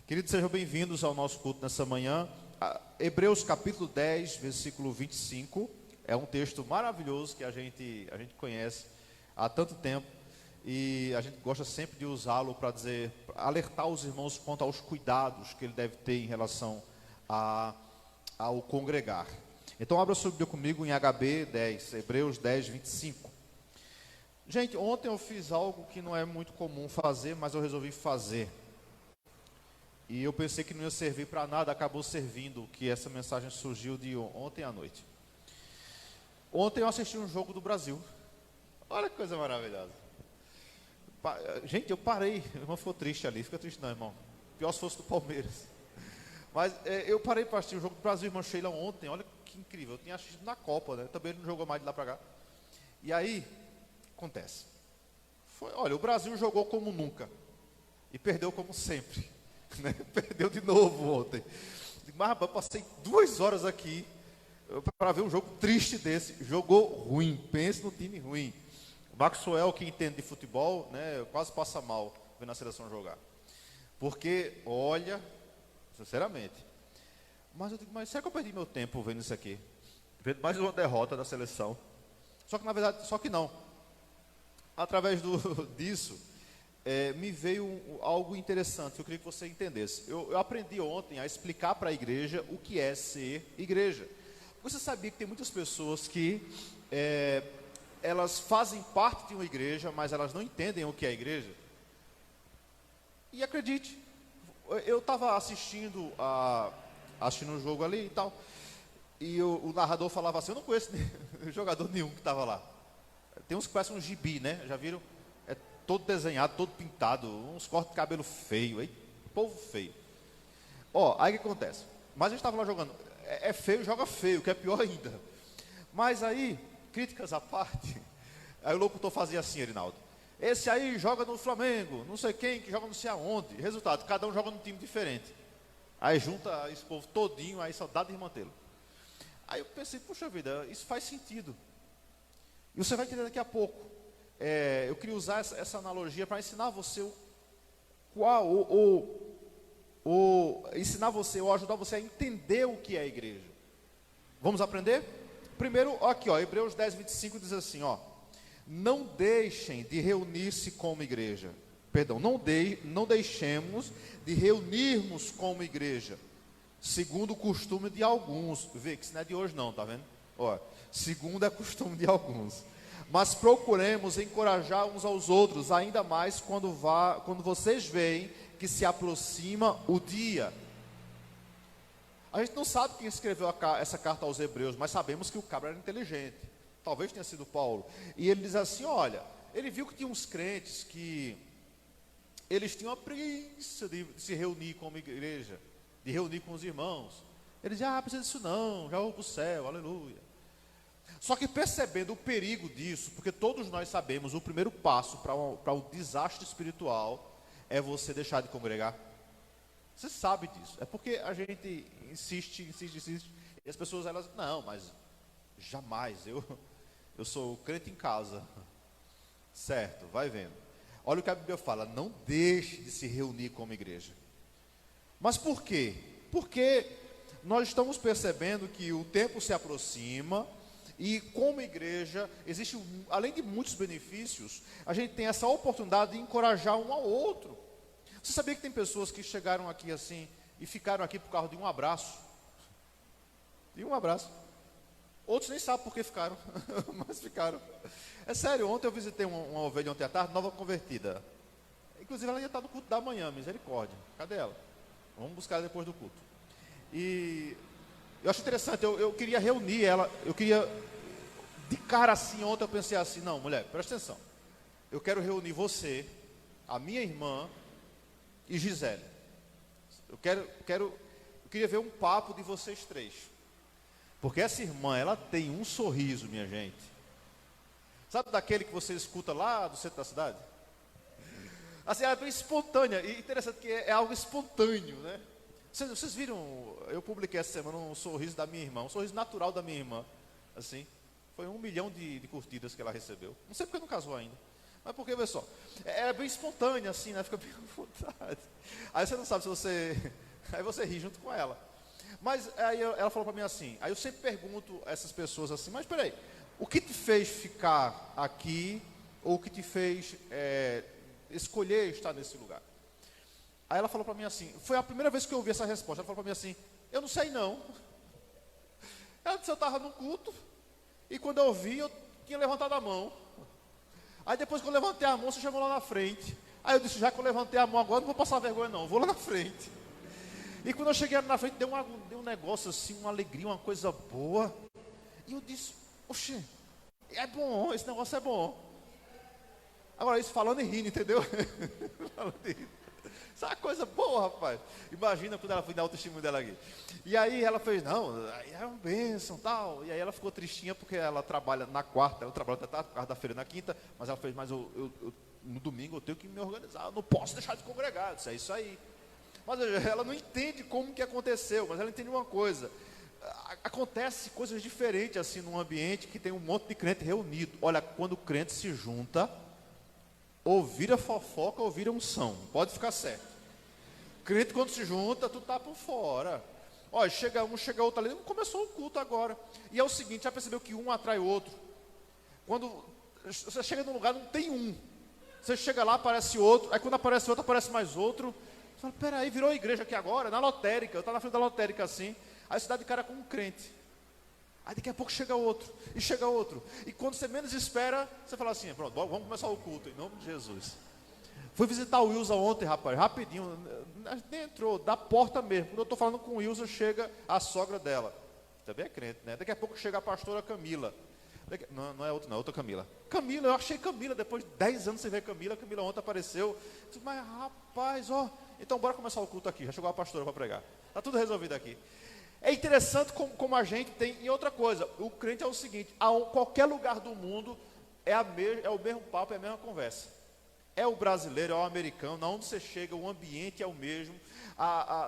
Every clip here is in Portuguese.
Queridos, sejam bem-vindos ao nosso culto nessa manhã. Hebreus capítulo 10, versículo 25. É um texto maravilhoso que a gente conhece há tanto tempo. E a gente gosta sempre de usá-lo para alertar os irmãos quanto aos cuidados que ele deve ter em relação ao congregar. Então abra sua Bíblia comigo em HB 10, Hebreus 10, 25. Gente, ontem eu fiz algo que não é muito comum fazer, mas eu resolvi fazer. E eu pensei que não ia servir para nada, acabou servindo, que essa mensagem surgiu de ontem à noite. Ontem eu assisti um jogo do Brasil. Olha que coisa maravilhosa. Gente, eu parei, o irmão ficou triste ali, fica triste não, irmão. Pior se fosse do Palmeiras. Mas eu parei para assistir o jogo do Brasil, irmã Sheila, ontem, olha que incrível. Eu tinha assistido na Copa, né? Também não jogou mais de lá para cá. E aí, acontece. Olha, o Brasil jogou como nunca. E perdeu como sempre. Né? Perdeu de novo ontem. Mas eu passei 2 horas aqui para ver um jogo triste desse. Jogou ruim, pense no time ruim. O Maxwell, que entende de futebol, né, quase passa mal vendo a seleção jogar. Porque, olha, sinceramente, mas eu digo, mas será que eu perdi meu tempo vendo isso aqui? Vendo mais uma derrota da seleção. Só que na verdade, só que não. Através disso, me veio algo interessante que eu queria que você entendesse. Eu aprendi ontem a explicar para a igreja o que é ser igreja. Você sabia que tem muitas pessoas que elas fazem parte de uma igreja, mas elas não entendem o que é igreja? E acredite, eu estava assistindo o jogo ali e tal, e o narrador falava assim, eu não conheço jogador nenhum que estava lá. Tem uns que parecem um gibi, né? Já viram? Todo desenhado, todo pintado, uns cortes de cabelo feio, aí, povo feio. Aí o que acontece? Mas a gente estava lá jogando, é feio, joga feio, que é pior ainda. Mas aí, críticas à parte, aí o locutor fazia assim, Erinaldo, esse aí joga no Flamengo, não sei quem que joga não sei aonde. Resultado, cada um joga num time diferente. Aí junta esse povo todinho, aí só dá de mantê-lo. Aí eu pensei, puxa vida, isso faz sentido. E você vai entender daqui a pouco. Eu queria usar essa analogia para ensinar você ensinar você ou ajudar você a entender o que é a igreja. Vamos aprender? Primeiro, aqui, Hebreus 10, 25 diz assim, não deixem de reunir-se como igreja. Perdão, não deixemos de reunirmos como igreja, segundo o costume de alguns. Vê que isso não é de hoje não, tá vendo? Segundo é costume de alguns. Mas procuremos encorajar uns aos outros, ainda mais quando vocês veem que se aproxima o dia. A gente não sabe quem escreveu essa carta aos Hebreus, mas sabemos que o cabra era inteligente. Talvez tenha sido Paulo. E ele diz assim, olha, ele viu que tinha uns crentes que eles tinham a preguiça de se reunir como igreja, de reunir com os irmãos. Ele dizia, precisa disso não, já vou para o céu, aleluia. Só que percebendo o perigo disso, porque todos nós sabemos, o primeiro passo para um desastre espiritual é você deixar de congregar. Você sabe disso. É porque a gente insiste, e as pessoas, não, mas jamais, eu sou crente em casa. Certo, vai vendo. Olha o que a Bíblia fala, não deixe de se reunir como igreja. Mas por quê? Porque nós estamos percebendo que o tempo se aproxima. E como igreja, existe, além de muitos benefícios, a gente tem essa oportunidade de encorajar um ao outro. Você sabia que tem pessoas que chegaram aqui assim, e ficaram aqui por causa de um abraço? De um abraço. Outros nem sabem por que ficaram, mas ficaram. É sério, ontem eu visitei uma ovelha ontem à tarde, nova convertida. Inclusive ela ia estar no culto da manhã, misericórdia. Cadê ela? Vamos buscar ela depois do culto. E eu acho interessante, eu queria reunir ela, de cara assim, ontem eu pensei assim, não, mulher, presta atenção. Eu quero reunir você, a minha irmã e Gisele. Eu queria ver um papo de vocês três. Porque essa irmã, ela tem um sorriso, minha gente. Sabe daquele que você escuta lá do centro da cidade? Assim, ela é bem espontânea, e interessante que é algo espontâneo, né? Vocês viram, eu publiquei essa semana um sorriso da minha irmã, um sorriso natural da minha irmã, assim, foi 1 milhão de curtidas que ela recebeu, não sei porque não casou ainda, Mas porque, vê só, é bem espontânea assim, né? Fica bem à vontade. Aí você não sabe se você... Aí você ri junto com ela. Mas aí ela falou para mim assim, aí eu sempre pergunto a essas pessoas assim, mas peraí, o que te fez ficar aqui, ou o que te fez escolher estar nesse lugar? Aí ela falou para mim assim, foi a primeira vez que eu ouvi essa resposta, ela falou para mim assim, eu não sei não. Ela disse, eu estava no culto, e quando eu vi, eu tinha levantado a mão. Aí depois que eu levantei a mão, você chegou lá na frente. Aí eu disse, já que eu levantei a mão agora, não vou passar vergonha não, vou lá na frente. E quando eu cheguei na frente, deu um negócio assim, uma alegria, uma coisa boa. E eu disse, oxe, é bom, esse negócio é bom. Agora isso falando e rindo, entendeu? Falando e rindo. Isso é uma coisa boa, rapaz. Imagina quando ela foi dar o testemunho dela aqui. E aí ela fez, não, aí é uma bênção, tal. E aí ela ficou tristinha porque ela trabalha na quarta, eu trabalho até quarta-feira na quinta, mas ela fez, mas no domingo eu tenho que me organizar, eu não posso deixar de congregar. Isso é isso aí. Mas ela não entende como que aconteceu, mas ela entende uma coisa. Acontece coisas diferentes assim num ambiente que tem um monte de crente reunido. Olha, quando o crente se junta, ou vira fofoca ou vira unção. Pode ficar certo. Crente quando se junta, tu tá por fora. Olha, chega um, chega outro ali. Começou o culto agora. E é o seguinte, já percebeu que um atrai o outro? Quando você chega num lugar, não tem um. Você chega lá, aparece outro. Aí quando aparece outro, aparece mais outro. Você fala, peraí, virou igreja aqui agora, na lotérica. Eu estava na frente da lotérica assim. Aí você dá de cara com um crente. Aí daqui a pouco chega outro, e chega outro. E quando você menos espera, você fala assim, pronto, vamos começar o culto, em nome de Jesus. Fui visitar o Wilson ontem, rapaz, rapidinho. Nem entrou, da porta mesmo. Quando eu estou falando com o Wilson, chega a sogra dela. Também é crente, né? Daqui a pouco chega a pastora Camila. Não é outra não, é outra Camila. Camila, eu achei Camila, depois de 10 anos você vê Camila ontem apareceu. Disse, mas rapaz, ó, então bora começar o culto aqui, já chegou a pastora para pregar. Está tudo resolvido aqui. É interessante como a gente tem, e outra coisa, o crente é o seguinte, qualquer lugar do mundo é o mesmo papo, é a mesma conversa. É o brasileiro, é o americano, onde você chega, o ambiente é o mesmo,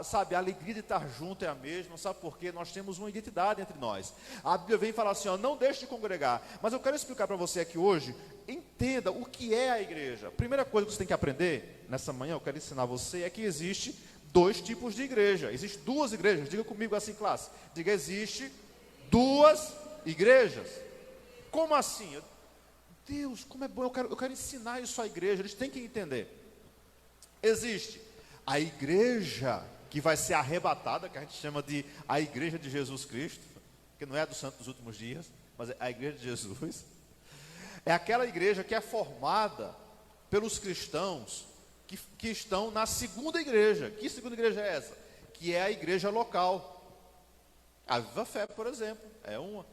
sabe, a alegria de estar junto é a mesma, sabe por quê? Nós temos uma identidade entre nós. A Bíblia vem falar assim, ó, não deixe de congregar, mas eu quero explicar para você aqui hoje, entenda o que é a igreja. Primeira coisa que você tem que aprender, nessa manhã, eu quero ensinar você, é que existe 2 tipos de igreja, existem 2 igrejas, diga comigo assim, classe, diga, existe 2 igrejas. Como assim? Deus, como é bom, eu quero ensinar isso à igreja, eles têm que entender. Existe a igreja que vai ser arrebatada, que a gente chama de a igreja de Jesus Cristo, que não é a do santo dos últimos dias, mas é a igreja de Jesus. É aquela igreja que é formada pelos cristãos que estão na segunda igreja. Que segunda igreja é essa? Que é a igreja local. A Viva Fé, por exemplo, é uma.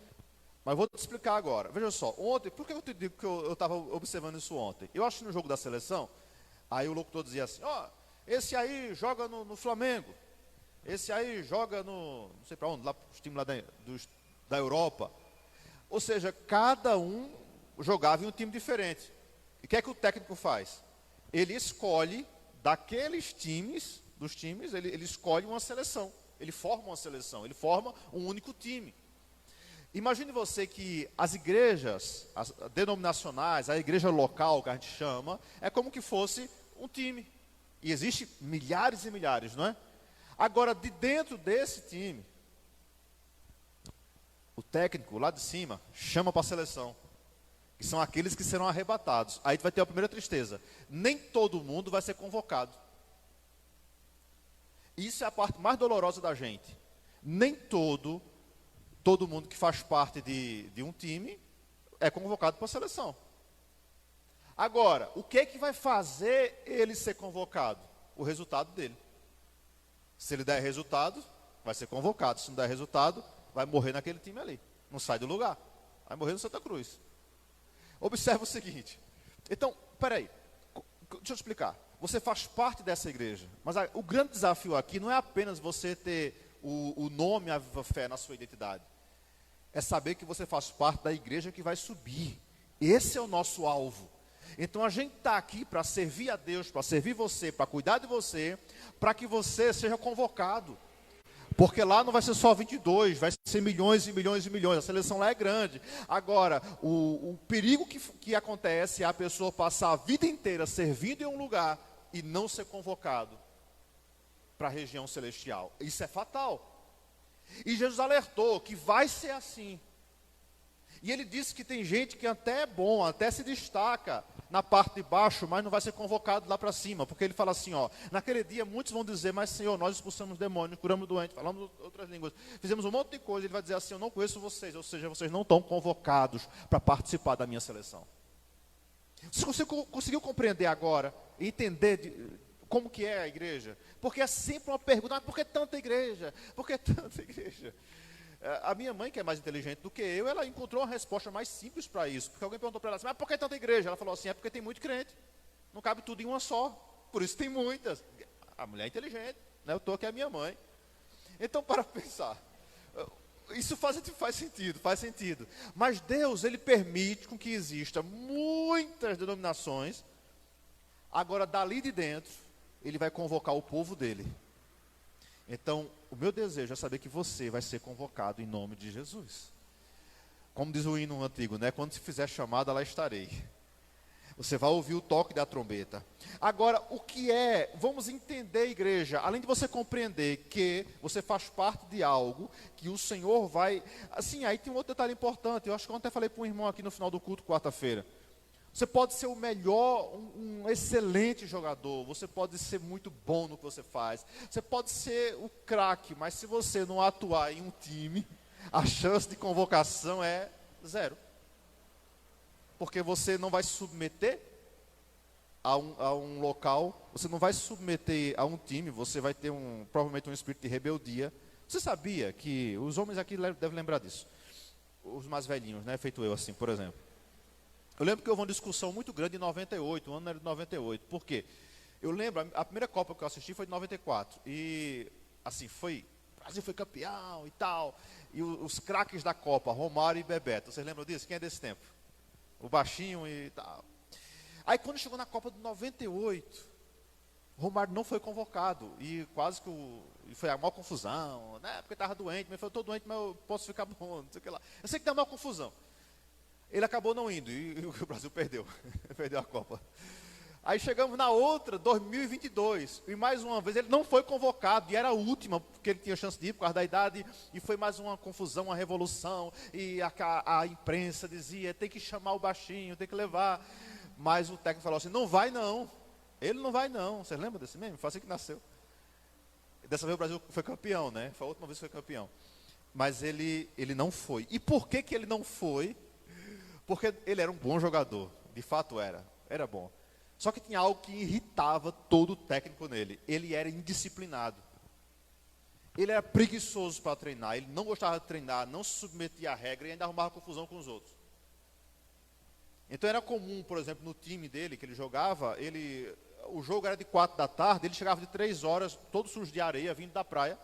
Mas vou te explicar agora. Veja só, ontem, por que eu te digo que eu estava observando isso ontem? Eu acho que no jogo da seleção, aí o locutor dizia assim, ó, esse aí joga no Flamengo, esse aí joga não sei para onde, lá os times lá da Europa. Ou seja, cada um jogava em um time diferente. E o que é que o técnico faz? Ele escolhe daqueles times, ele escolhe uma seleção. Ele forma uma seleção, ele forma um único time. Imagine você que as igrejas as denominacionais, a igreja local que a gente chama, é como que fosse um time. E existe milhares e milhares, não é? Agora, de dentro desse time, o técnico lá de cima chama para a seleção, que são aqueles que serão arrebatados. Aí vai ter a primeira tristeza. Nem todo mundo vai ser convocado. Isso é a parte mais dolorosa da gente. Nem todo mundo que faz parte de um time é convocado para a seleção. Agora, o que é que vai fazer ele ser convocado? O resultado dele. Se ele der resultado, vai ser convocado. Se não der resultado, vai morrer naquele time ali. Não sai do lugar. Vai morrer no Santa Cruz. Observe o seguinte. Então, peraí. Deixa eu explicar. Você faz parte dessa igreja. Mas o grande desafio aqui não é apenas você ter o nome A Viva Fé na sua identidade. É saber que você faz parte da igreja que vai subir. Esse é o nosso alvo. Então a gente está aqui para servir a Deus, para servir você, para cuidar de você, para que você seja convocado. Porque lá não vai ser só 22, vai ser milhões e milhões e milhões. A seleção lá é grande. Agora, o perigo que acontece é a pessoa passar a vida inteira servindo em um lugar e não ser convocado para a região celestial. Isso é fatal. E Jesus alertou que vai ser assim. E ele disse que tem gente que até é bom, até se destaca na parte de baixo, mas não vai ser convocado lá para cima. Porque ele fala assim, ó, naquele dia muitos vão dizer, mas Senhor, nós expulsamos demônios, curamos doentes, falamos outras línguas, fizemos um monte de coisa. Ele vai dizer assim, eu não conheço vocês, ou seja, vocês não estão convocados para participar da minha seleção. Você conseguiu compreender agora, entender como que é a igreja? Porque é sempre uma pergunta, mas por que tanta igreja? Por que tanta igreja? A minha mãe, que é mais inteligente do que eu, ela encontrou uma resposta mais simples para isso. Porque alguém perguntou para ela assim, mas por que tanta igreja? Ela falou assim, é porque tem muito crente. Não cabe tudo em uma só. Por isso tem muitas. A mulher é inteligente, né? Eu estou aqui, é a minha mãe. Então, para pensar, isso faz sentido. Mas Deus, Ele permite com que exista muitas denominações. Agora, dali de dentro, Ele vai convocar o povo dele. Então, o meu desejo é saber que você vai ser convocado em nome de Jesus. Como diz o hino antigo, né? Quando se fizer chamada, lá estarei. Você vai ouvir o toque da trombeta. Agora, o que é? Vamos entender, igreja. Além de você compreender que você faz parte de algo, que o Senhor vai... Assim, aí tem um outro detalhe importante. Eu acho que eu até falei para um irmão aqui no final do culto, quarta-feira. Você pode ser o melhor, um excelente jogador, você pode ser muito bom no que você faz, você pode ser o craque, mas se você não atuar em um time, a chance de convocação é zero. Porque você não vai se submeter a um local, você não vai se submeter a um time, você vai ter provavelmente um espírito de rebeldia. Você sabia que, os homens aqui devem lembrar disso, os mais velhinhos, né, feito eu assim, por exemplo. Eu lembro que houve uma discussão muito grande em 98, o ano era de 98. Por quê? Eu lembro, a primeira Copa que eu assisti foi de 94. E, assim, o Brasil foi campeão e tal. E os craques da Copa, Romário e Bebeto. Vocês lembram disso? Quem é desse tempo? O baixinho e tal. Aí, quando chegou na Copa de 98, Romário não foi convocado. E quase que foi a maior confusão, né? Porque estava doente. Mas eu estou doente, mas eu posso ficar bom, não sei o que lá. Eu sei que dá uma confusão. Ele acabou não indo e o Brasil perdeu. Perdeu a Copa. Aí chegamos na outra, 2022. E mais uma vez ele não foi convocado. E era a última, porque ele tinha chance de ir por causa da idade. E foi mais uma confusão, uma revolução. E a imprensa dizia, tem que chamar o baixinho, tem que levar. Mas o técnico falou assim, não vai não. Ele não vai não. Vocês lembram desse meme? Foi assim que nasceu. Dessa vez o Brasil foi campeão, né? Foi a última vez que foi campeão. Mas ele não foi. E por que ele não foi? Porque ele era um bom jogador, de fato era bom. Só que tinha algo que irritava todo o técnico nele, ele era indisciplinado. Ele era preguiçoso para treinar, ele não gostava de treinar, não se submetia à regra e ainda arrumava confusão com os outros. Então era comum, por exemplo, no time dele, que ele jogava, o jogo era de 4 da tarde, ele chegava de 3 horas, todo sujo de areia, vindo da praia.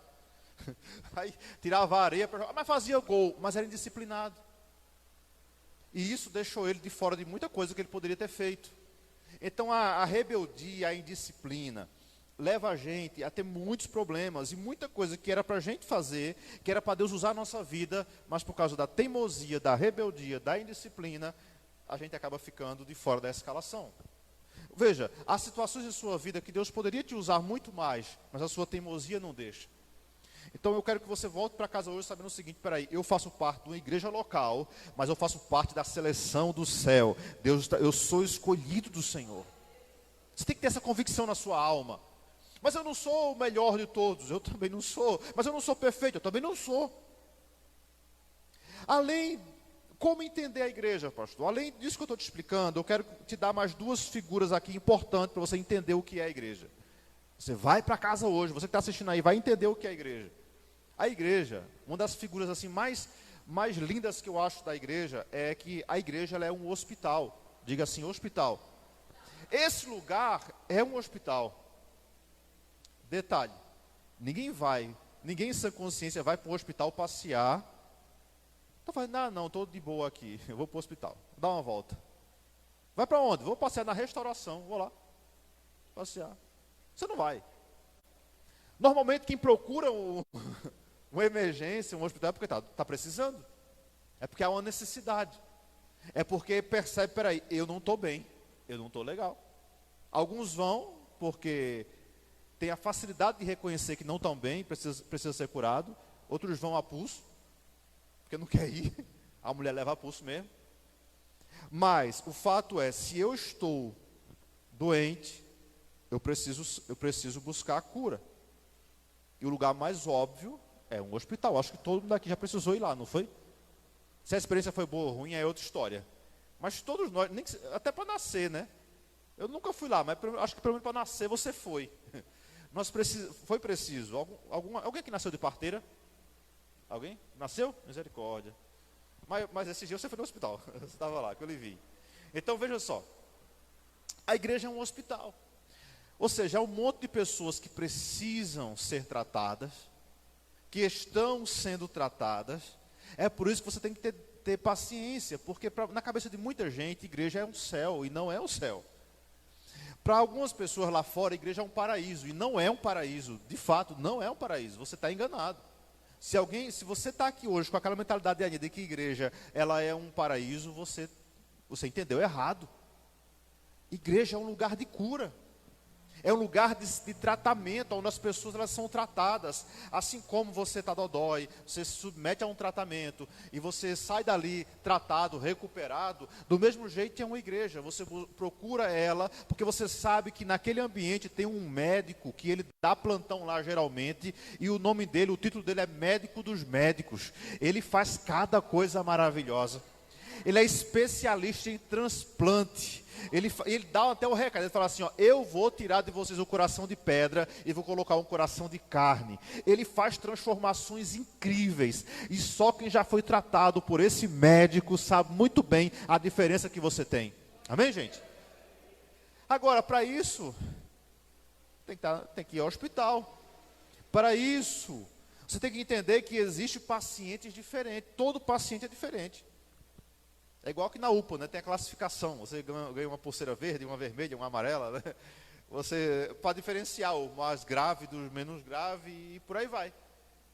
Aí tirava a areia para jogar, mas fazia gol, mas era indisciplinado. E isso deixou ele de fora de muita coisa que ele poderia ter feito. Então a rebeldia, a indisciplina, leva a gente a ter muitos problemas. E muita coisa que era para a gente fazer, que era para Deus usar a nossa vida, mas por causa da teimosia, da rebeldia, da indisciplina, a gente acaba ficando de fora da escalação. Veja, há situações em sua vida que Deus poderia te usar muito mais, mas a sua teimosia não deixa. Então eu quero que você volte para casa hoje sabendo o seguinte, peraí, eu faço parte de uma igreja local, mas eu faço parte da seleção do céu. Eu sou escolhido do Senhor. Você tem que ter essa convicção na sua alma. Mas eu não sou o melhor de todos, eu também não sou. Mas eu não sou perfeito, eu também não sou. Como entender a igreja, pastor? Além disso que eu estou te explicando, eu quero te dar mais 2 figuras aqui importantes para você entender o que é a igreja. Você vai para casa hoje, você que está assistindo aí, vai entender o que é a igreja. A igreja, uma das figuras assim mais lindas que eu acho da igreja é que a igreja ela é um hospital. Diga assim, hospital. Esse lugar é um hospital. Detalhe, ninguém em sã consciência vai para um hospital passear. Então fala, não, estou de boa aqui, eu vou para o hospital, dá uma volta. Vai para onde? Vou passear na restauração, vou lá, passear. Você não vai. Normalmente quem procura uma emergência, um hospital, é porque está precisando. É porque há uma necessidade. É porque percebe, peraí, eu não estou bem, eu não estou legal. Alguns vão porque tem a facilidade de reconhecer que não estão bem, precisa ser curado. Outros vão a pulso, porque não quer ir. A mulher leva a pulso mesmo. Mas o fato é, se eu estou doente, eu preciso buscar a cura. E o lugar mais óbvio é um hospital. Acho que todo mundo aqui já precisou ir lá, não foi? Se a experiência foi boa ou ruim, é outra história. Mas todos nós, até para nascer, né? Eu nunca fui lá, mas acho que pelo menos para nascer você foi. Foi preciso. Alguém que nasceu de parteira? Alguém? Nasceu? Misericórdia. Mas esse dia você foi no hospital. Você estava lá, que eu lhe vi. Então veja só. A igreja é um hospital. Ou seja, é um monte de pessoas que precisam ser tratadas, que estão sendo tratadas. É por isso que você tem que ter paciência, porque na cabeça de muita gente, igreja é um céu, e não é um céu. Para algumas pessoas lá fora, a igreja é um paraíso, e não é um paraíso. De fato, não é um paraíso, você está enganado. Se você está aqui hoje com aquela mentalidade de que a igreja ela é um paraíso, você entendeu errado. Igreja é um lugar de cura. É um lugar de tratamento, onde as pessoas elas são tratadas. Assim como você está dodói, você se submete a um tratamento e você sai dali tratado, recuperado. Do mesmo jeito é uma igreja, você procura ela, porque você sabe que naquele ambiente tem um médico, que ele dá plantão lá geralmente, e o nome dele, o título dele é médico dos médicos. Ele faz cada coisa maravilhosa. Ele é especialista em transplante. Ele dá até o recado, ele fala assim, ó, eu vou tirar de vocês o coração de pedra e vou colocar um coração de carne. Ele faz transformações incríveis. E só quem já foi tratado por esse médico sabe muito bem a diferença que você tem. Amém, gente? Agora, para isso, tem que ir ao hospital. Para isso, você tem que entender que existe pacientes diferentes. Todo paciente é diferente. É igual que na UPA, né? Tem a classificação. Você ganha uma pulseira verde, uma vermelha, uma amarela, né? Você para diferenciar o mais grave do menos grave e por aí vai.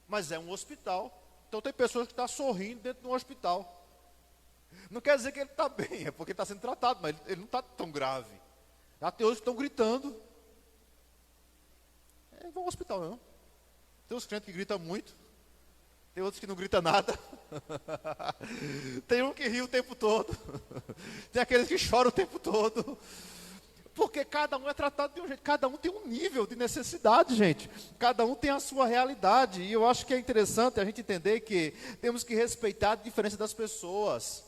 Mas é um hospital. Então tem pessoas que estão sorrindo dentro de um hospital. Não quer dizer que ele está bem, é porque está sendo tratado, mas ele não está tão grave. Até hoje estão gritando. Vão ao hospital, não. Tem uns crentes que gritam muito. Tem outros que não gritam nada. Tem um que ri o tempo todo. Tem aqueles que choram o tempo todo. Porque cada um é tratado de um jeito. Cada um tem um nível de necessidade, gente. Cada um tem a sua realidade. E eu acho que é interessante a gente entender que temos que respeitar a diferença das pessoas.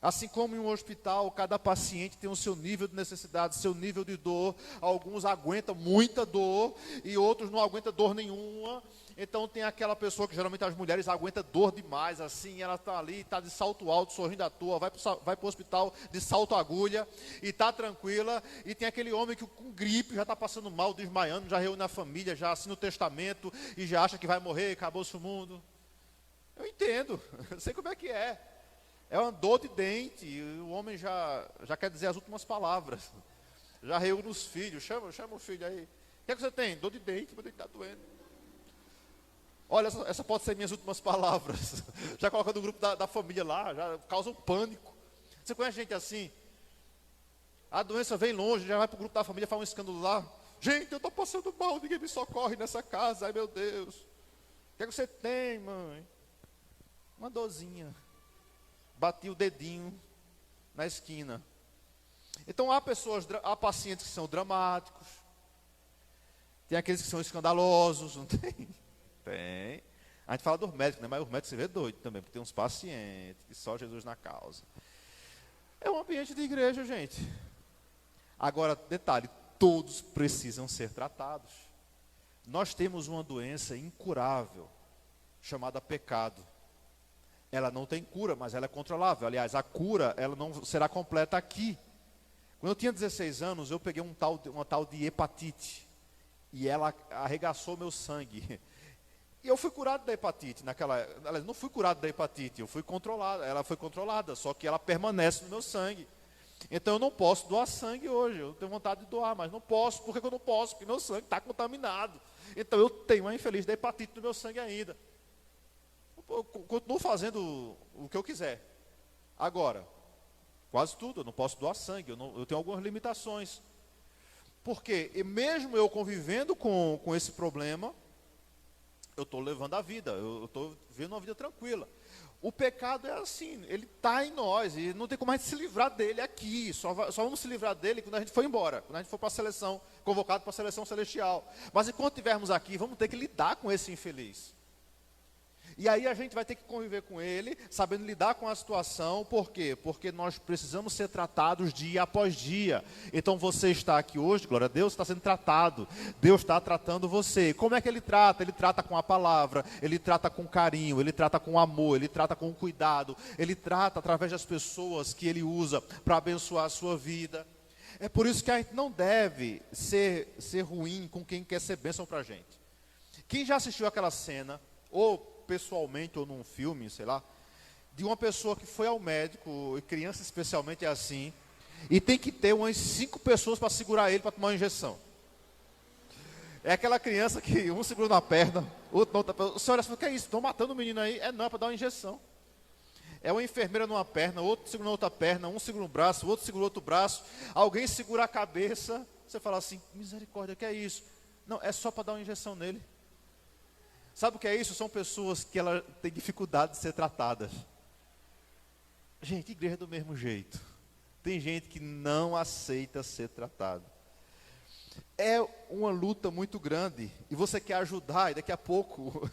Assim como em um hospital, cada paciente tem o seu nível de necessidade, seu nível de dor. Alguns aguentam muita dor e outros não aguentam dor nenhuma. Então tem aquela pessoa que geralmente as mulheres aguentam dor demais, assim, ela está ali, está de salto alto, sorrindo à toa, vai para o hospital de salto agulha e está tranquila. E tem aquele homem que com gripe já está passando mal, desmaiando, já reúne a família, já assina o testamento e já acha que vai morrer, acabou-se o mundo. Eu entendo, eu sei como é que é. É uma dor de dente, e o homem já quer dizer as últimas palavras. Já reúne os filhos, chama o filho aí. O que é que você tem? Dor de dente, meu dente está doendo. Olha, essa pode ser minhas últimas palavras. Já coloca no grupo da família lá, já causa um pânico. Você conhece gente assim? A doença vem longe, já vai para o grupo da família, faz um escândalo lá. Gente, eu estou passando mal, ninguém me socorre nessa casa, ai meu Deus. O que é que você tem, mãe? Uma dorzinha. Bati o dedinho na esquina. Então há pacientes que são dramáticos. Tem aqueles que são escandalosos, não tem? Tem. A gente fala dos médicos, né? Mas os médicos se vê doido também, porque tem uns pacientes que só Jesus na causa. É um ambiente de igreja, gente. Agora, detalhe, todos precisam ser tratados. Nós temos uma doença incurável, chamada pecado. Ela não tem cura, mas ela é controlável. Aliás, a cura, ela não será completa aqui. Quando eu tinha 16 anos, eu peguei uma tal de hepatite. E ela arregaçou meu sangue. E eu fui curado da hepatite não fui curado da hepatite, eu fui controlado, ela foi controlada, só que ela permanece no meu sangue. Então eu não posso doar sangue hoje, eu tenho vontade de doar, mas não posso. Por que eu não posso? Porque meu sangue está contaminado. Então eu tenho uma infeliz da hepatite no meu sangue ainda. Eu continuo fazendo o que eu quiser. Agora, quase tudo, eu não posso doar sangue, eu tenho algumas limitações. Porque mesmo eu convivendo com esse problema, eu estou levando a vida, eu estou vivendo uma vida tranquila. O pecado é assim, ele está em nós, e não tem como a gente se livrar dele aqui, só vamos se livrar dele quando a gente for embora, quando a gente for para a seleção, convocado para a seleção celestial. Mas enquanto estivermos aqui, vamos ter que lidar com esse infeliz. E aí a gente vai ter que conviver com ele, sabendo lidar com a situação. Por quê? Porque nós precisamos ser tratados dia após dia. Então você está aqui hoje, glória a Deus, está sendo tratado. Deus está tratando você. Como é que ele trata? Ele trata com a palavra, ele trata com carinho, ele trata com amor, ele trata com cuidado, ele trata através das pessoas que ele usa para abençoar a sua vida. É por isso que a gente não deve ser ruim com quem quer ser bênção para a gente. Quem já assistiu aquela cena, ou pessoalmente ou num filme, sei lá, de uma pessoa que foi ao médico, e criança especialmente é assim, e tem que ter umas 5 pessoas para segurar ele para tomar uma injeção. É aquela criança que um segura na perna, outro na outra perna. A senhora falou, que é isso? Estão matando o menino aí? Não, é para dar uma injeção. É uma enfermeira numa perna, outro segura na outra perna, um segura um braço, outro segura o outro braço, alguém segura a cabeça. Você fala assim, misericórdia, que é isso? Não, é só para dar uma injeção nele. Sabe o que é isso? São pessoas que ela têm dificuldade de ser tratadas. Gente, igreja é do mesmo jeito. Tem gente que não aceita ser tratado. É uma luta muito grande. E você quer ajudar e daqui a pouco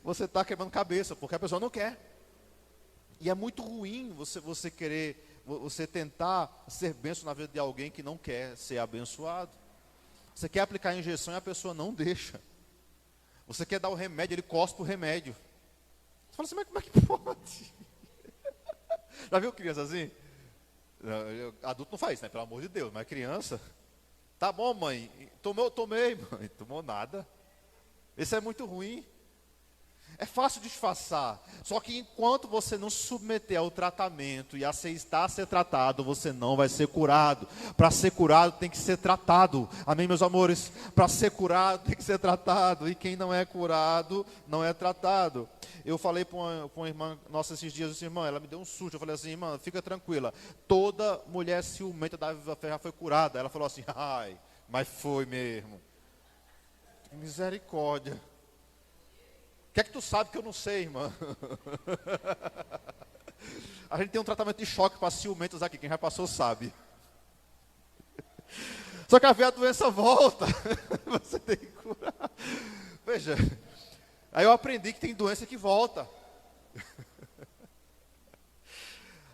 você está quebrando cabeça, porque a pessoa não quer. E é muito ruim você querer, você tentar ser bênção na vida de alguém que não quer ser abençoado. Você quer aplicar a injeção e a pessoa não deixa. Você quer dar o remédio, ele cospe o remédio. Você fala assim, mas como é que pode? Já viu criança assim? Adulto não faz, né? Pelo amor de Deus, mas criança. Tá bom, mãe. Tomei, mãe. Tomou nada. Isso é muito ruim. É fácil disfarçar. Só que enquanto você não se submeter ao tratamento e aceitar ser tratado, você não vai ser curado. Para ser curado tem que ser tratado. Amém, meus amores? Para ser curado tem que ser tratado. E quem não é curado, não é tratado. Eu falei para uma irmã nossa esses dias, eu disse, irmã, ela me deu um susto. Eu falei assim, irmã, fica tranquila. Toda mulher ciumenta da Viva Fé já foi curada. Ela falou assim, ai, mas foi mesmo. Misericórdia. O que é que tu sabe que eu não sei, irmã? A gente tem um tratamento de choque para ciumentos aqui, quem já passou sabe. Só que a doença volta, você tem que curar. Veja, aí eu aprendi que tem doença que volta.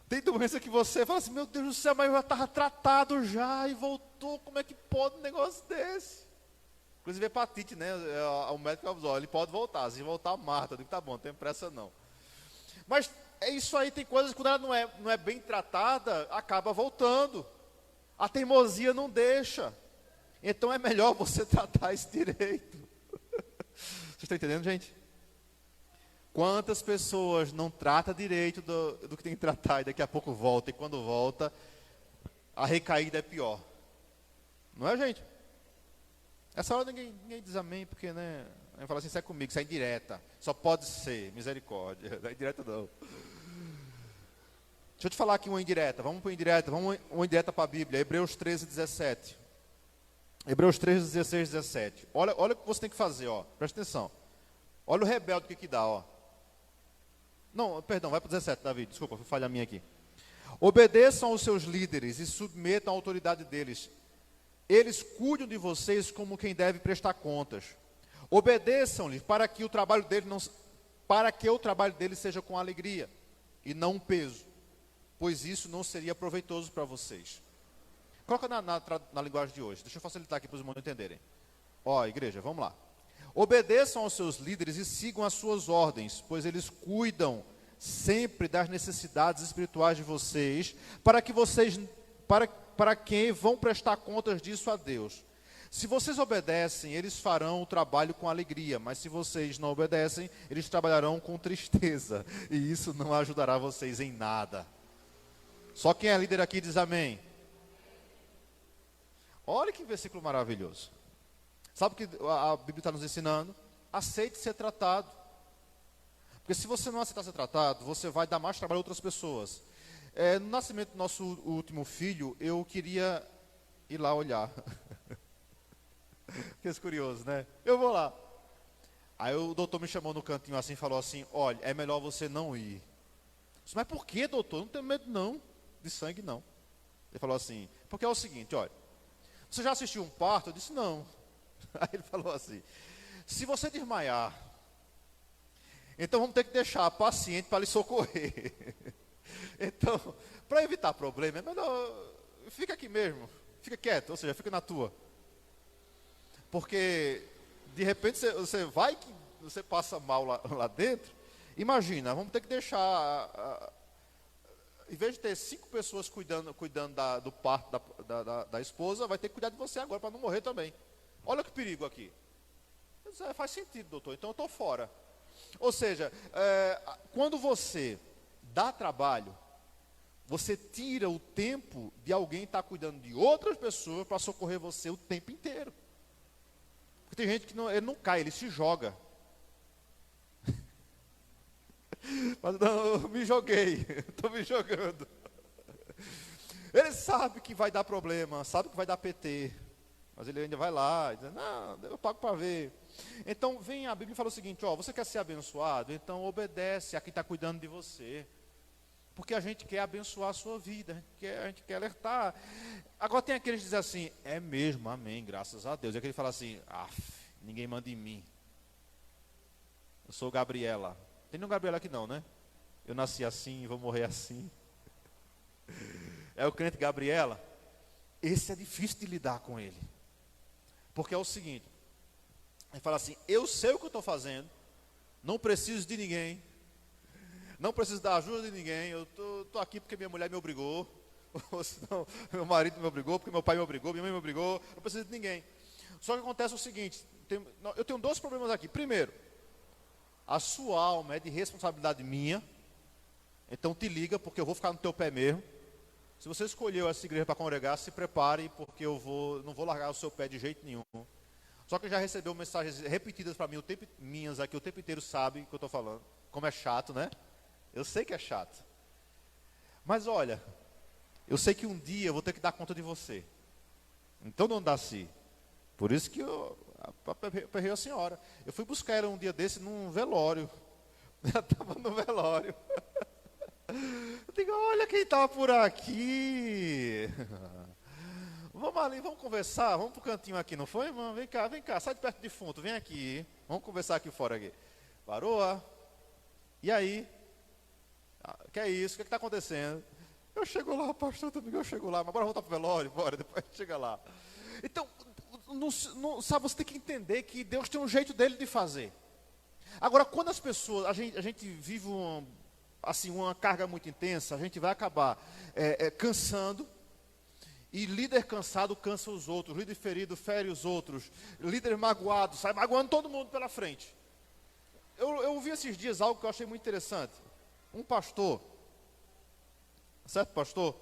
Tem doença que você fala assim, meu Deus do céu, mas eu já estava tratado já e voltou, como é que pode um negócio desse? Inclusive hepatite, né? O médico avisou, ele pode voltar. Se voltar, mata. Eu digo, tá bom, não tem pressa não. Mas é isso aí, tem coisas que quando ela não é bem tratada, acaba voltando. A teimosia não deixa. Então é melhor você tratar isso direito. Vocês estão entendendo, gente? Quantas pessoas não tratam direito do que tem que tratar e daqui a pouco volta. E quando volta, a recaída é pior. Não é, gente? Essa hora ninguém diz amém, porque, né? Aí fala assim, sai comigo, sai indireta. Só pode ser, misericórdia. Não é indireta não. Deixa eu te falar aqui uma indireta. Vamos para uma indireta para a Bíblia. Hebreus 13, 17. Hebreus 13, 16, 17. Olha o que você tem que fazer, ó. Presta atenção. Olha o rebelde que dá, ó. Não, perdão, vai para o 17, Davi. Desculpa, foi falha minha aqui. Obedeçam aos seus líderes e submetam a autoridade deles. Eles cuidam de vocês como quem deve prestar contas. Obedeçam-lhes para que o trabalho deles seja com alegria e não um peso, pois isso não seria proveitoso para vocês. Coloca na linguagem de hoje. Deixa eu facilitar aqui para os irmãos entenderem. Ó, igreja, vamos lá. Obedeçam aos seus líderes e sigam as suas ordens, pois eles cuidam sempre das necessidades espirituais de vocês, para quem vão prestar contas disso a Deus. Se vocês obedecem, eles farão o trabalho com alegria, mas se vocês não obedecem, eles trabalharão com tristeza, e isso não ajudará vocês em nada. Só quem é líder aqui diz amém. Olha que versículo maravilhoso. Sabe o que a Bíblia está nos ensinando? Aceite ser tratado. Porque se você não aceitar ser tratado, você vai dar mais trabalho a outras pessoas. No nascimento do nosso último filho, eu queria ir lá olhar. Que curioso, né? Eu vou lá. Aí o doutor me chamou no cantinho assim e falou assim: olha, é melhor você não ir. Eu disse, mas por que, doutor? Não tenho medo não, de sangue não. Ele falou assim, porque é o seguinte, olha, você já assistiu um parto? Eu disse, não. Aí ele falou assim, se você desmaiar, então vamos ter que deixar a paciente para lhe socorrer. Então, para evitar problema, é melhor, fica aqui mesmo, fica quieto, ou seja, fica na tua. Porque, de repente, você vai que você passa mal lá dentro. Imagina, vamos ter que deixar, em vez de ter 5 pessoas cuidando do parto da esposa, vai ter que cuidar de você agora, para não morrer também. Olha que perigo aqui. Eu disse, faz sentido, doutor, então eu estou fora. Ou seja, quando você dá trabalho, você tira o tempo de alguém estar cuidando de outras pessoas para socorrer você o tempo inteiro. Porque tem gente que ele não cai, ele se joga. Mas não, eu me joguei, estou me jogando. Ele sabe que vai dar problema, sabe que vai dar PT, mas ele ainda vai lá, e diz, não, eu pago para ver. Então vem a Bíblia e fala o seguinte, você quer ser abençoado? Então obedece a quem está cuidando de você. Porque a gente quer abençoar a sua vida, a gente quer alertar. Agora tem aqueles que dizem assim, é mesmo, amém, graças a Deus. E aquele que fala assim, ninguém manda em mim. Eu sou Gabriela. Tem nenhum Gabriela aqui não, né? Eu nasci assim, vou morrer assim. É o crente Gabriela. Esse é difícil de lidar com ele. Porque é o seguinte, ele fala assim, eu sei o que eu estou fazendo, não preciso de ninguém, não preciso da ajuda de ninguém, eu estou aqui porque minha mulher me obrigou, ou senão meu marido me obrigou, porque meu pai me obrigou, minha mãe me obrigou, não preciso de ninguém. Só que acontece o seguinte, eu tenho 2 problemas aqui. Primeiro, a sua alma é de responsabilidade minha, então te liga, porque eu vou ficar no teu pé mesmo. Se você escolheu essa igreja para congregar, se prepare, porque não vou largar o seu pé de jeito nenhum. Só que já recebeu mensagens repetidas para mim, minhas aqui, o tempo inteiro sabe o que eu estou falando. Como é chato, né? Eu sei que é chato. Mas olha, eu sei que um dia eu vou ter que dar conta de você. Então não dá assim. Por isso que eu aperrei a senhora. Eu fui buscar ela um dia desse num velório. Ela estava no velório. Eu digo, olha quem estava por aqui. Vamos ali, vamos conversar, vamos pro cantinho aqui, não foi, irmão? Vem cá, sai de perto do defunto, vem aqui. Vamos conversar aqui fora aqui. Parou? E aí? Que é isso? O que está acontecendo? Eu chego lá, pastor Domingo, eu chego lá, mas bora voltar pro velório, bora, depois a gente chega lá. Então, sabe, você tem que entender que Deus tem um jeito dele de fazer. Agora, quando as pessoas, a gente vive uma carga muito intensa, a gente vai acabar cansando. E líder cansado cansa os outros, líder ferido fere os outros, líder magoado sai magoando todo mundo pela frente. Eu ouvi esses dias algo que eu achei muito interessante. Um pastor, certo pastor?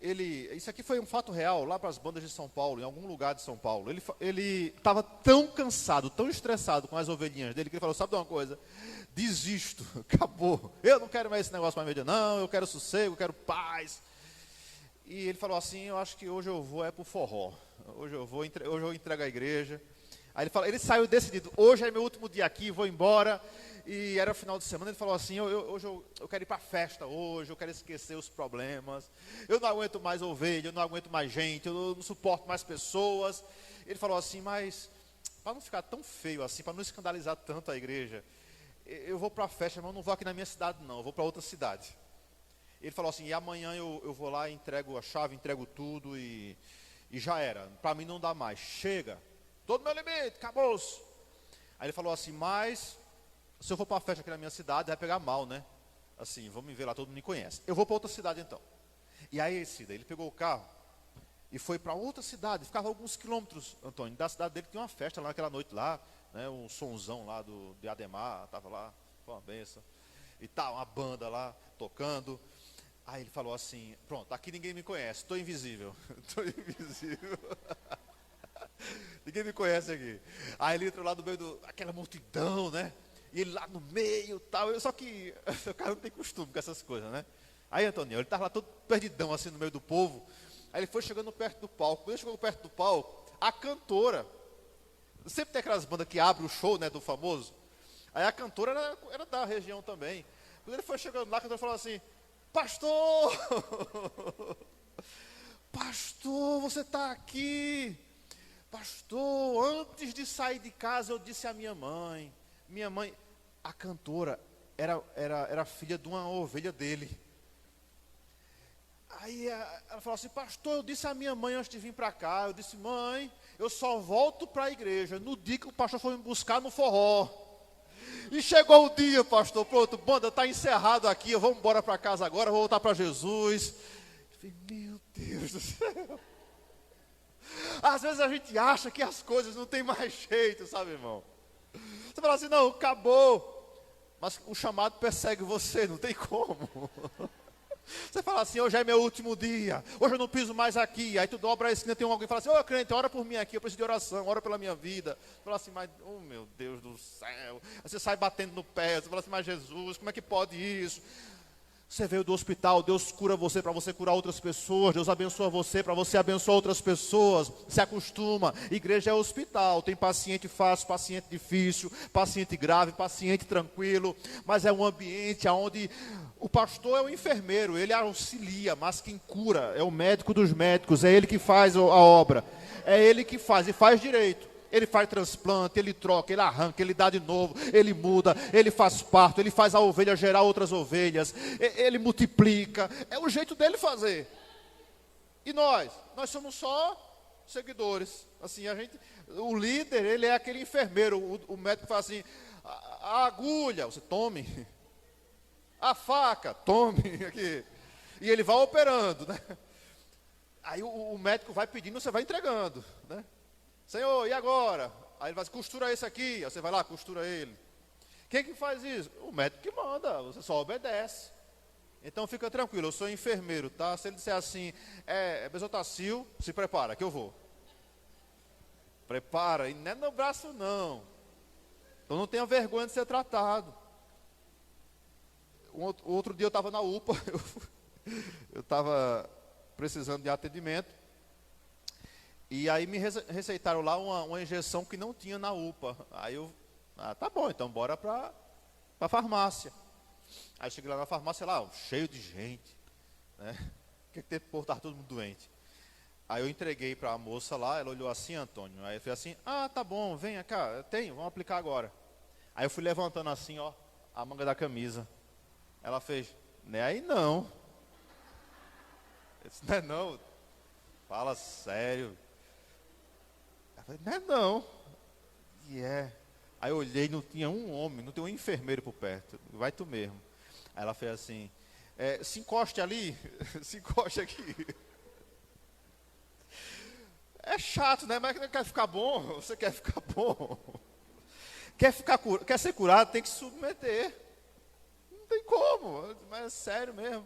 Isso aqui foi um fato real, lá para as bandas de São Paulo, em algum lugar de São Paulo. Ele estava tão cansado, tão estressado com as ovelhinhas dele, que ele falou, sabe de uma coisa? Desisto, acabou. Eu não quero mais esse negócio mais meio não, eu quero sossego, eu quero paz. E ele falou assim, eu acho que hoje eu vou pro forró. Hoje eu entrego a igreja. Aí ele saiu decidido, hoje é meu último dia aqui, vou embora. E era final de semana, ele falou assim, hoje eu quero ir para a festa hoje, eu quero esquecer os problemas. Eu não aguento mais ovelha, eu não aguento mais gente, eu não suporto mais pessoas. Ele falou assim, mas para não ficar tão feio assim, para não escandalizar tanto a igreja, eu vou para a festa, mas eu não vou aqui na minha cidade não, eu vou para outra cidade. Ele falou assim, e amanhã eu vou lá, entrego a chave, entrego tudo e já era. Para mim não dá mais. Chega. Todo meu limite, acabou-se. Aí ele falou assim, mas se eu for para a festa aqui na minha cidade, vai pegar mal, né? Assim, vou me ver lá, todo mundo me conhece. Eu vou para outra cidade então. E aí ele pegou o carro e foi para outra cidade. Ficava alguns quilômetros, Antônio, da cidade dele, que tinha uma festa lá naquela noite lá, né? Um sonzão lá de Ademar, estava lá, foi uma benção. E tal, uma banda lá, tocando. Aí ele falou assim, pronto, aqui ninguém me conhece, estou invisível. Estou invisível. Ninguém me conhece aqui. Aí ele entrou lá no meio daquela multidão, né? E ele lá no meio e tal. Só que o cara não tem costume com essas coisas, né? Aí, Antônio, ele estava lá todo perdidão, assim, no meio do povo. Aí ele foi chegando perto do palco. Quando ele chegou perto do palco, a cantora, sempre tem aquelas bandas que abrem o show, né, do famoso. Aí a cantora era da região também. Quando ele foi chegando lá, a cantora falou assim: pastor, pastor, você está aqui. Pastor, antes de sair de casa eu disse à minha mãe, a cantora era filha de uma ovelha dele. Aí ela falou assim: pastor, eu disse à minha mãe antes de vir para cá, eu disse: mãe, eu só volto para a igreja no dia que o pastor for me buscar no forró. E chegou o dia, pastor, pronto, banda, está encerrado aqui, eu vou embora para casa agora, vou voltar para Jesus. Eu falei: meu Deus do céu. Às vezes a gente acha que as coisas não tem mais jeito, sabe, irmão? Você fala assim: não, acabou. Mas o chamado persegue você, não tem como. Você fala assim: hoje é meu último dia, hoje eu não piso mais aqui. Aí tu dobra a esquina, tem alguém que fala assim: ô crente, ora por mim aqui, eu preciso de oração, ora pela minha vida. Você fala assim: mas, oh meu Deus do céu. Aí você sai batendo no pé, você fala assim: mas Jesus, como é que pode isso? Você veio do hospital, Deus cura você para você curar outras pessoas, Deus abençoa você para você abençoar outras pessoas. Se acostuma, igreja é hospital, tem paciente fácil, paciente difícil, paciente grave, paciente tranquilo, mas é um ambiente onde o pastor é o enfermeiro, ele auxilia, mas quem cura é o médico dos médicos, é ele que faz a obra, é ele que faz e faz direito. Ele faz transplante, ele troca, ele arranca, ele dá de novo, ele muda, ele faz parto, ele faz a ovelha gerar outras ovelhas, ele multiplica, é o jeito dele fazer. E nós somos só seguidores. Assim, o líder, ele é aquele enfermeiro, o médico fala assim: a agulha, você tome, a faca, tome aqui, e ele vai operando, né? Aí o médico vai pedindo, você vai entregando, né? Senhor, e agora? Aí ele vai dizer: costura esse aqui. Aí você vai lá, costura ele. Quem que faz isso? O médico que manda, você só obedece. Então fica tranquilo, eu sou enfermeiro, tá? Se ele disser assim: é Besotacil, se prepara, que eu vou. Prepara, e não é no braço não. Então não tenha vergonha de ser tratado. Outro dia eu estava na UPA, eu estava precisando de atendimento. E aí me receitaram lá uma injeção que não tinha na UPA. Aí eu, tá bom, então bora para a farmácia. Aí cheguei lá na farmácia, lá, cheio de gente, né? Que tem que portar todo mundo doente. Aí eu entreguei para a moça lá, ela olhou assim: Antônio. Aí eu falei assim: tá bom, venha cá, eu tenho, vamos aplicar agora. Aí eu fui levantando assim, ó, a manga da camisa. Ela fez: não é aí não. Eu disse: não é não, fala sério. Ela falou: não é não. E é. Aí eu olhei, não tinha um homem, não tinha um enfermeiro por perto. Vai tu mesmo. Aí ela fez assim: se encoste ali, se encoste aqui. É chato, né? Mas quer ficar bom, você quer ficar bom. Quer ser curado, tem que se submeter. Não tem como, mas é sério mesmo.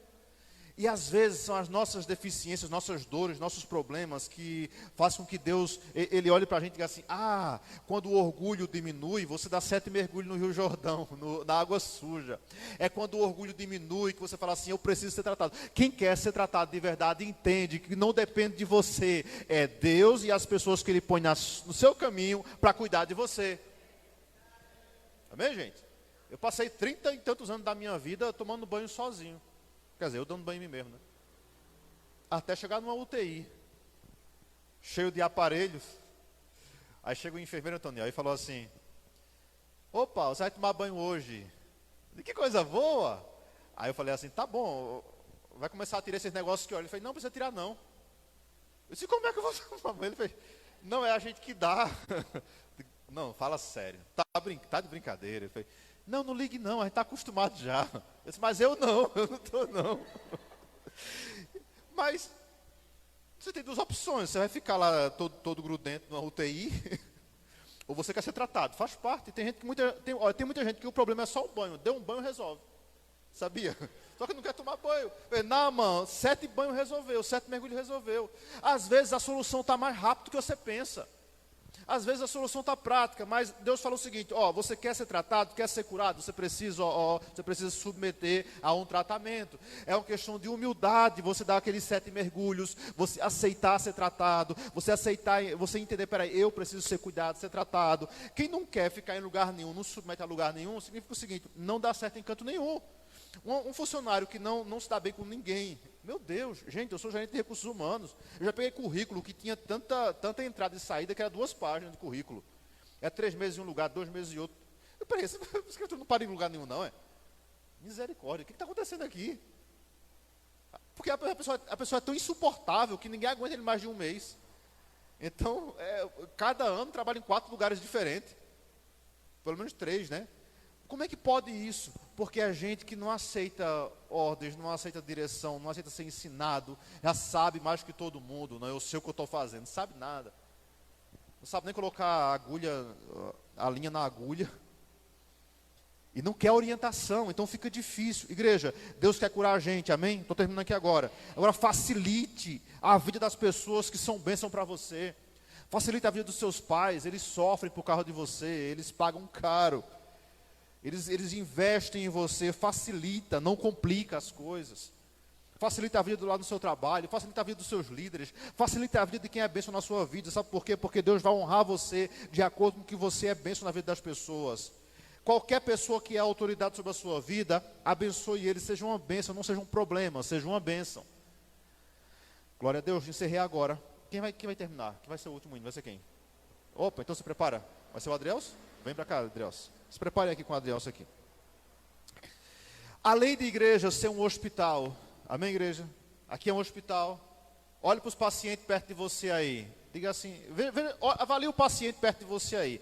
E às vezes são as nossas deficiências, nossas dores, nossos problemas que fazem com que Deus, ele olhe para a gente e diga assim: quando o orgulho diminui, você dá 7 mergulhos no Rio Jordão, na água suja. É quando o orgulho diminui que você fala assim: eu preciso ser tratado. Quem quer ser tratado de verdade entende que não depende de você, é Deus e as pessoas que Ele põe no seu caminho para cuidar de você. Amém, gente? Eu passei 30 e tantos anos da minha vida tomando banho sozinho. Quer dizer, eu dando banho em mim mesmo, né? Até chegar numa UTI, cheio de aparelhos. Aí chega o enfermeiro Antônio e falou assim: opa, você vai tomar banho hoje. Que coisa boa. Aí eu falei assim: tá bom, vai começar a tirar esses negócios que olha. Ele falou: não precisa tirar não. Eu disse: como é que eu vou tomar banho? Ele falou: não, é a gente que dá. Não, fala sério, tá de brincadeira. Ele falou: não ligue não, a gente está acostumado já. Eu disse: mas eu não estou não. Mas você tem duas opções: você vai ficar lá todo grudento na UTI, ou você quer ser tratado. Faz parte. Tem muita gente que o problema é só o banho. Deu um banho, resolve. Sabia? Só que não quer tomar banho. Não, mano, 7 banhos resolveu, 7 mergulhos resolveu. Às vezes a solução está mais rápido do que você pensa. Às vezes a solução está prática, mas Deus fala o seguinte: ó, você quer ser tratado, quer ser curado, você precisa, você precisa se submeter a um tratamento. É uma questão de humildade, você dar aqueles 7 mergulhos, você aceitar ser tratado, você aceitar, você entender, peraí, eu preciso ser cuidado, ser tratado. Quem não quer ficar em lugar nenhum, não se submete a lugar nenhum, significa o seguinte: não dá certo em canto nenhum. Um funcionário que não se dá bem com ninguém, meu Deus, gente, eu sou gerente de recursos humanos, eu já peguei currículo que tinha tanta entrada e saída que era 2 páginas de currículo. É 3 meses em um lugar, 2 meses em outro. Eu peraí, esse escritor não para em lugar nenhum não, é? Misericórdia, o que está acontecendo aqui? Porque a pessoa é tão insuportável que ninguém aguenta ele mais de um mês. Então, cada ano trabalha em 4 lugares diferentes. Pelo menos 3, né? Como é que pode isso? Porque a gente que não aceita ordens, não aceita direção, não aceita ser ensinado, já sabe mais que todo mundo, não, eu sei o que eu estou fazendo, não sabe nada. Não sabe nem colocar a linha na agulha. E não quer orientação, então fica difícil. Igreja, Deus quer curar a gente, amém? Estou terminando aqui agora. Agora facilite a vida das pessoas que são bênção para você. Facilite a vida dos seus pais, eles sofrem por causa de você, eles pagam caro. Eles investem em você, facilita, não complica as coisas. Facilita a vida do lado do seu trabalho, facilita a vida dos seus líderes, facilita a vida de quem é bênção na sua vida. Sabe por quê? Porque Deus vai honrar você de acordo com que você é bênção na vida das pessoas. Qualquer pessoa que é autoridade sobre a sua vida, abençoe eles, seja uma bênção, não seja um problema, seja uma bênção. Glória a Deus, encerrei agora. Quem vai terminar? Quem vai ser o último hino? Vai ser quem? Opa, então se prepara. Vai ser o Adrielso? Vem para cá, Adrielso. Se prepare aqui com o Adrielso aqui. Além de igreja ser um hospital, amém, igreja? Aqui é um hospital. Olhe para os pacientes perto de você aí. Diga assim, avalie o paciente perto de você aí.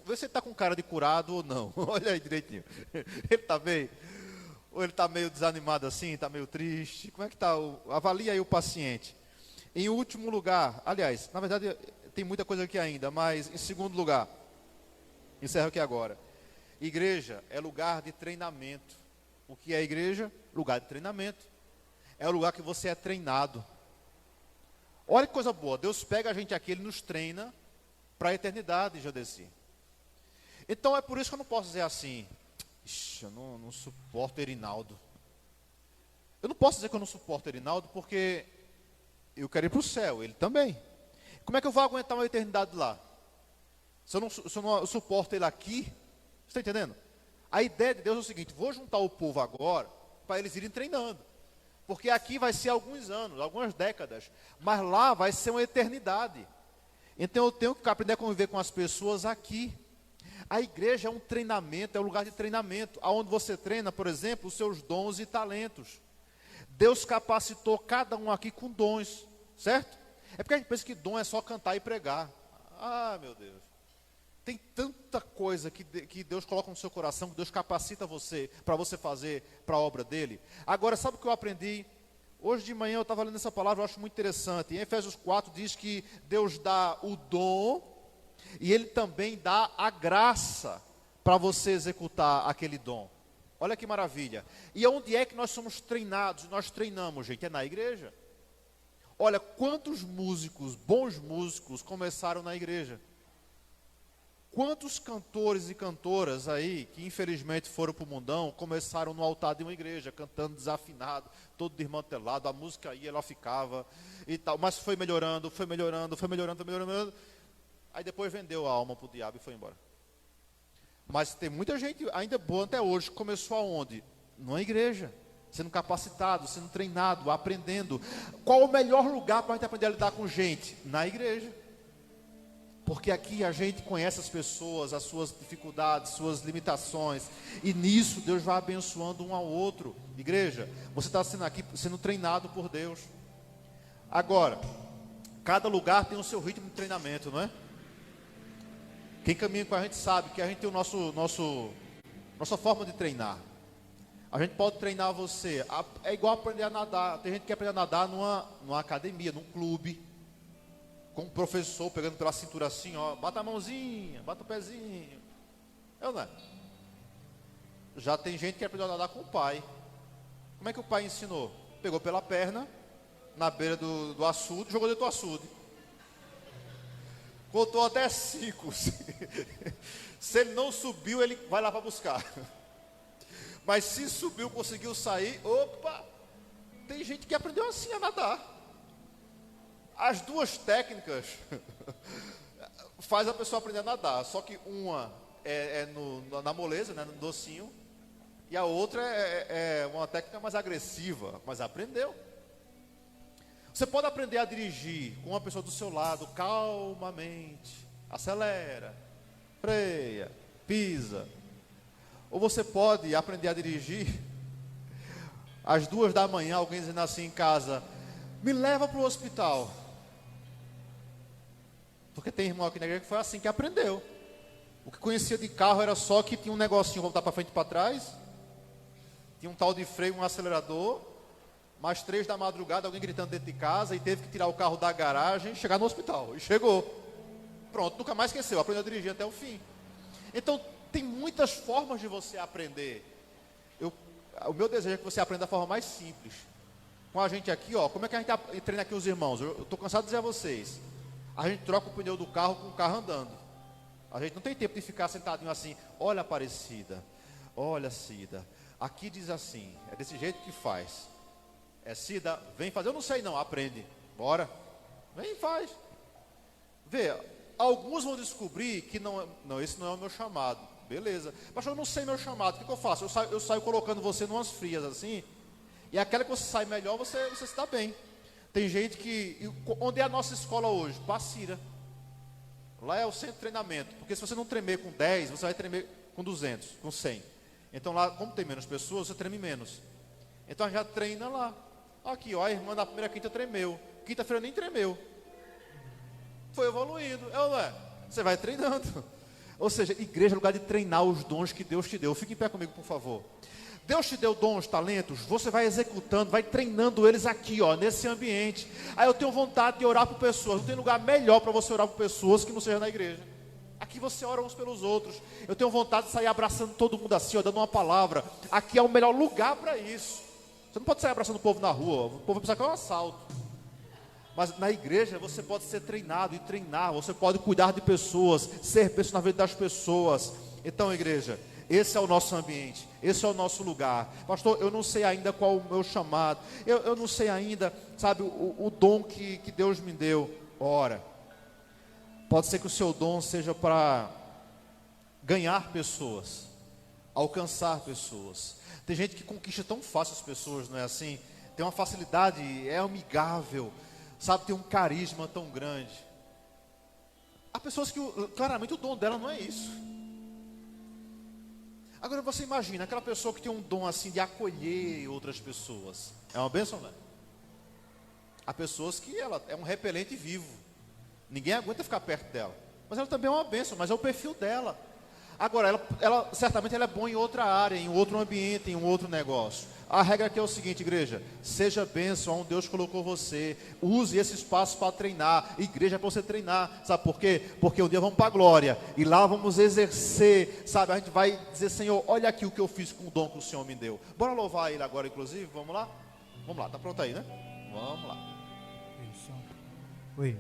Você está com cara de curado ou não? Olha aí direitinho. Ele está bem? Ou ele está meio desanimado assim, está meio triste? Como é que está? Avalie aí o paciente. Em último lugar, aliás, na verdade tem muita coisa aqui ainda, mas em segundo lugar, encerro aqui agora. Igreja é lugar de treinamento. O que é igreja? Lugar de treinamento. É o lugar que você é treinado. Olha que coisa boa, Deus pega a gente aqui, Ele nos treina para a eternidade, Jadeci. Então é por isso que eu não posso dizer assim, eu não suporto Erinaldo. Eu não posso dizer que eu não suporto Erinaldo, porque eu quero ir para o céu, ele também. Como é que eu vou aguentar uma eternidade lá? Se eu não suporto ele aqui, você está entendendo? A ideia de Deus é o seguinte: vou juntar o povo agora, para eles irem treinando. Porque aqui vai ser alguns anos, algumas décadas, mas lá vai ser uma eternidade. Então eu tenho que aprender a conviver com as pessoas aqui. A igreja é um treinamento, é um lugar de treinamento, onde você treina, por exemplo, os seus dons e talentos. Deus capacitou cada um aqui com dons, certo? É porque a gente pensa que dom é só cantar e pregar. Ah, meu Deus. Tem tanta coisa que Deus coloca no seu coração, que Deus capacita você, para você fazer para a obra dele. Agora, sabe o que eu aprendi? Hoje de manhã eu estava lendo essa palavra, eu acho muito interessante. Em Efésios 4 diz que Deus dá o dom, e Ele também dá a graça para você executar aquele dom. Olha que maravilha. E onde é que nós somos treinados? Nós treinamos, gente, é na igreja. Olha, quantos músicos, bons músicos, começaram na igreja. Quantos cantores e cantoras aí, que infelizmente foram para o mundão, começaram no altar de uma igreja, cantando desafinado, todo desmantelado, a música aí, ela ficava e tal, mas foi melhorando. Aí depois vendeu a alma para o diabo e foi embora. Mas tem muita gente ainda boa até hoje, que começou aonde? Numa igreja, sendo capacitado, sendo treinado, aprendendo. Qual o melhor lugar para a gente aprender a lidar com gente? Na igreja. Porque aqui a gente conhece as pessoas, as suas dificuldades, suas limitações. E nisso Deus vai abençoando um ao outro. Igreja, você está sendo aqui, sendo treinado por Deus. Agora, cada lugar tem o seu ritmo de treinamento, não é? Quem caminha com a gente sabe que a gente tem nossa forma de treinar. A gente pode treinar você. É igual aprender a nadar. Tem gente que quer aprender a nadar numa academia, num clube. Com um professor pegando pela cintura assim, ó, bata a mãozinha, bata o pezinho. Eu não é. Já tem gente que aprendeu a nadar com o pai. Como é que o pai ensinou? Pegou pela perna, na beira do açude, jogou dentro do açude. Contou até 5. Se ele não subiu, ele vai lá para buscar. Mas se subiu, conseguiu sair, opa! Tem gente que aprendeu assim a nadar. As duas técnicas faz a pessoa aprender a nadar. Só que uma na moleza, né, no docinho. E a outra é uma técnica mais agressiva. Mas aprendeu. Você pode aprender a dirigir com uma pessoa do seu lado, calmamente. Acelera, freia, pisa. Ou você pode aprender a dirigir às 2 da manhã, alguém dizendo assim em casa: me leva para o hospital. Porque tem irmão aqui na igreja que foi assim que aprendeu. O que conhecia de carro era só que tinha um negocinho voltar para frente e para trás, tinha um tal de freio, um acelerador, mais 3 da madrugada, alguém gritando dentro de casa, e teve que tirar o carro da garagem e chegar no hospital. E chegou. Pronto, nunca mais esqueceu, aprendeu a dirigir até o fim. Então, tem muitas formas de você aprender. O meu desejo é que você aprenda da forma mais simples. Com a gente aqui, ó, como é que a gente treina aqui os irmãos? Eu estou cansado de dizer a vocês. A gente troca o pneu do carro com o carro andando. A gente não tem tempo de ficar sentadinho assim. Olha, Aparecida, olha, Cida, aqui diz assim, é desse jeito que faz. É, Cida, vem fazer. Eu não sei não, aprende. Bora. Vem e faz. Vê, alguns vão descobrir que não, esse não é o meu chamado. Beleza. Pastor, eu não sei meu chamado. O que eu faço? Eu saio colocando você numas frias assim. E aquela que você sai melhor, você se dá bem. Tem gente que... Onde é a nossa escola hoje? Passira. Lá é o centro de treinamento. Porque se você não tremer com 10, você vai tremer com 200, com 100. Então lá, como tem menos pessoas, você treme menos. Então a gente já treina lá. Aqui, ó, a irmã da primeira quinta tremeu. Quinta-feira nem tremeu. Foi evoluindo. Você vai treinando. Ou seja, igreja é lugar de treinar os dons que Deus te deu. Fique em pé comigo, por favor. Deus te deu dons, talentos, você vai executando, vai treinando eles aqui, ó, nesse ambiente. Aí eu tenho vontade de orar por pessoas. Não tem lugar melhor para você orar por pessoas que não seja na igreja. Aqui você ora uns pelos outros. Eu tenho vontade de sair abraçando todo mundo assim, ó, dando uma palavra. Aqui é o melhor lugar para isso. Você não pode sair abraçando o povo na rua. O povo vai pensar que é um assalto. Mas na igreja você pode ser treinado e treinar. Você pode cuidar de pessoas, ser bênção na vida das pessoas. Então, igreja, esse é o nosso ambiente, esse é o nosso lugar. Pastor, eu não sei ainda qual o meu chamado. Eu não sei ainda, sabe, o dom que Deus me deu. Ora, pode ser que o seu dom seja para ganhar pessoas, alcançar pessoas. Tem gente que conquista tão fácil as pessoas, não é assim? Tem uma facilidade, é amigável, sabe, tem um carisma tão grande. Há pessoas que claramente o dom dela não é isso. Agora você imagina, aquela pessoa que tem um dom assim de acolher outras pessoas. É uma bênção, né? Há pessoas que ela é um repelente vivo. Ninguém aguenta ficar perto dela. Mas ela também é uma bênção, mas é o perfil dela. Agora, ela certamente ela é boa em outra área, em outro ambiente, em um outro negócio. A regra aqui é o seguinte, igreja: seja bênção onde Deus colocou você. Use esse espaço para treinar. Igreja é para você treinar. Sabe por quê? Porque um dia vamos para a glória. E lá vamos exercer. Sabe, a gente vai dizer: Senhor, olha aqui o que eu fiz com o dom que o Senhor me deu. Bora louvar Ele agora, inclusive? Vamos lá? Vamos lá, tá pronto aí, né? Vamos lá. Isso. Oi.